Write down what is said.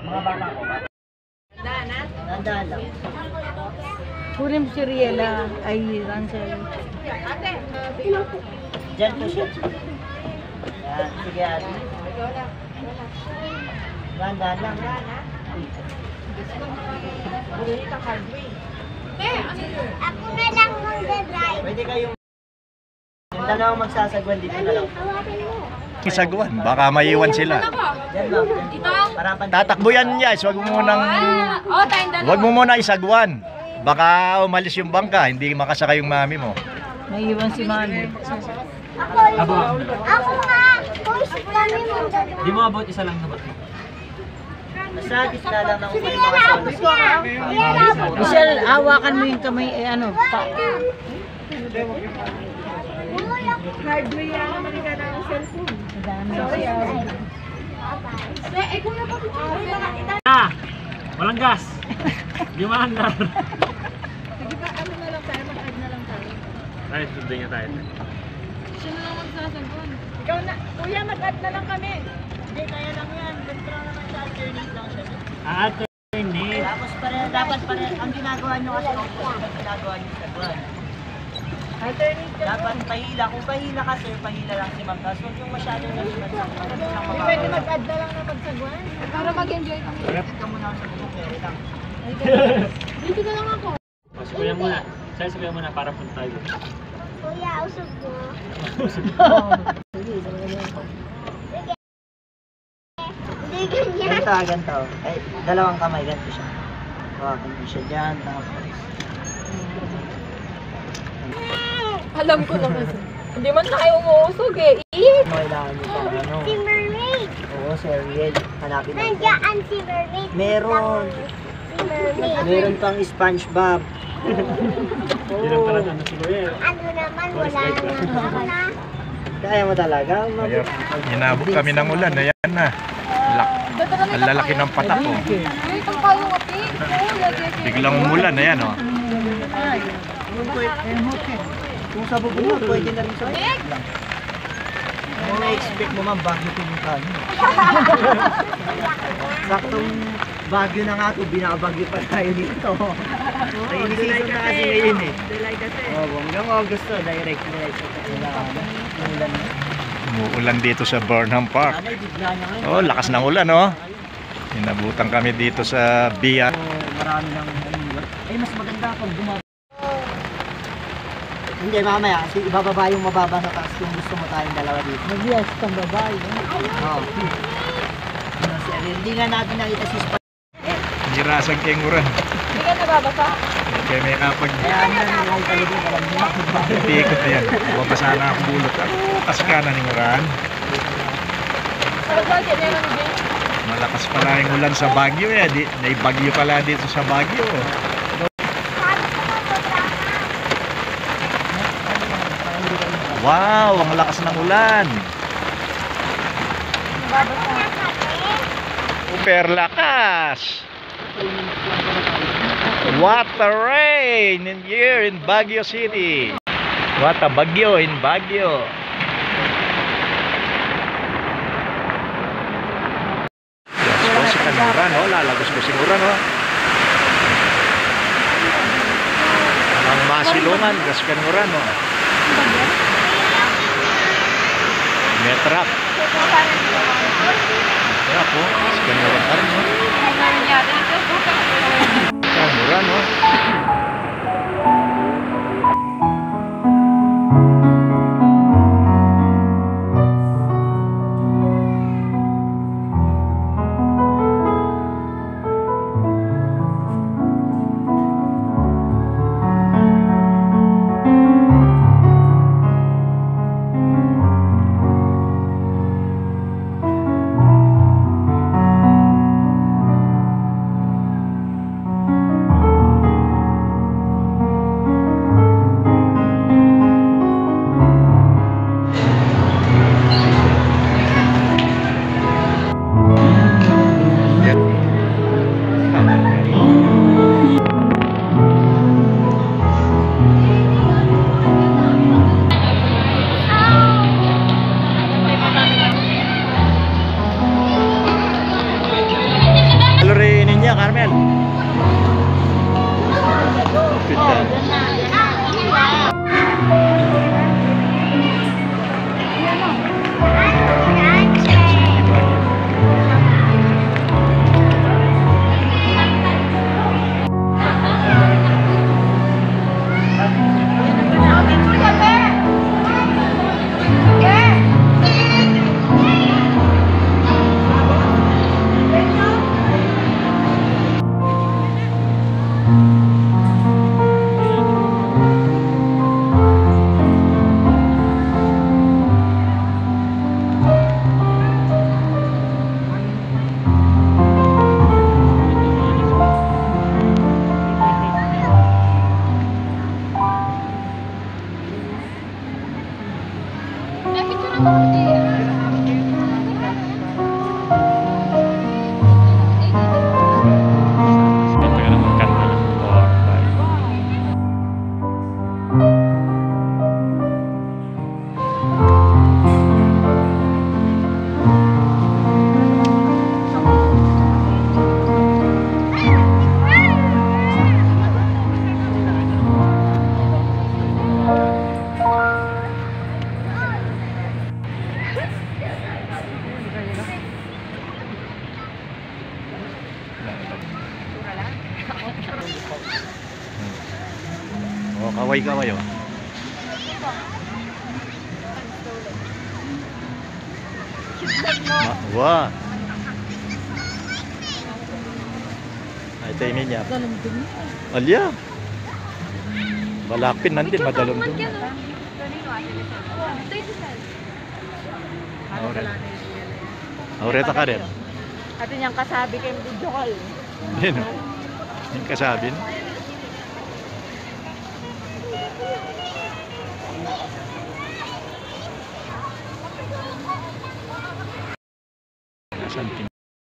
Mga bata ko. Nandaan lang. Kunin si Riela ay Ransel. Diyan po siya. Yan, sige ate. Nandaan lang. Ako na lang mag-drive. Pwede kayong yung dalawang magsasagwan dito na lang. Isagwan, baka maiwan sila. Diyan lang. Para Tatakbo yan, guys. Wag mo muna isagwan. Baka umalis yung bangka, hindi makasakay yung mami mo. Naiwan si mami. Ako nga. Push kami mag-drive. Di mo abot isa lang naman. Basta gitna lang ng may mga solos. Michelle, hawakan mo yung kamay, pa. Hardware yan naman ka ng cellphone. Sorry. Walang gas. Di maandar. Sige ba, ano na lang tayo? Mag-add na lang tayo. Ay, sundin niya tayo. Siya na lang magsasagon. Ikaw na. Kuya, mag-add na lang kami. Hindi, kaya lang yan. Basta naman sa alternate lang siya. Attorney. Tapos dapat ang ginagawa nyo kasi ang ginagawa nyo sa buwan. Alternate ka. Dapat pahila. Kung pahila ka sir, pahila lang si Ma'am. Tapos huwag yung masyadong nagsimansak. Hindi pwede mag-add na lang na magsagwan. Para mag-enjoy kami. Ito muna ako sa bubok. Kaya lang. Dito na lang ako. Sabihan muna. Sabihan muna para punta tayo. Kuya, usog mo. Hindi ganyan. Ganito. Ay, dalawang kamay. Ganito siya. Hawakan mo siya dyan. Tapos. Alam ko naman. Hindi man tayo umuusog eh. Kailangan nyo pang ano. Si Mermaid. Oo, si Ariel. Hanapin natin. Nandiyan si Mermaid. Meron. Si Mermaid. Meron pang SpongeBob. Hindi lang talaga na si Kuya. Ano naman, wala na. Kaya mo talaga. Ayan, inabot kami ng ulan. Ayan na. Ang lalaki ng patak ko. Ay, itong payong ati. Biglang umulan. Ayan o. Kung sa bubong mo, pwede na rin sa bubong lang. Ano na-expect mo man, bagyo pumunta nyo. Saktong bagyo na nga ito, binabagyo pa tayo dito. Rainy season na kasi ngayon eh. Hanggang August to, direct. Umulan na. Umuulan dito sa Burnham Park. Sana bigla niya ngayon. Oh, lakas ng ulan oh. Inabutan kami dito sa Bia. Marami nang naniwan. Ay, mas maganda pag bumaba. Hindi, mamaya. Kasi ibababa yung mababa sa taas kung gusto mo tayong dalawa dito. Mag-yes kang babae. Oo. Hindi nga natin nakita si Spy. Nirasang kenguran. Hindi ka nababasa? Kaya may kapag Kaya ano na nilay talaga, alam niya. ikot na yan. Mabasa na ang bulot. Kasi ka na ni Muran. Pero bakit meron din? Malakas pala yung ulan sa Baguio eh. May bagyo pala dito sa Baguio. Wow, ang lakas ng ulan. Super lakas. What a rain in here in Baguio City. What a bagyo in Baguio. Yes, po si Kanuran, oh. Lalagos ko siguro, no? Ang masilungan, gas Kanuran, no? May trap. Trap, oh. Si Kanuran pa rin, no? Kanuran, no? Carmel. Kita. Oh, kaway-kaway oh. Wah. Ito ini niya. Alya. Balakpin nandin madalom dun. Aureta ka rin. Ate niyang kasabi kayong video call. Yun. Yung kasabin.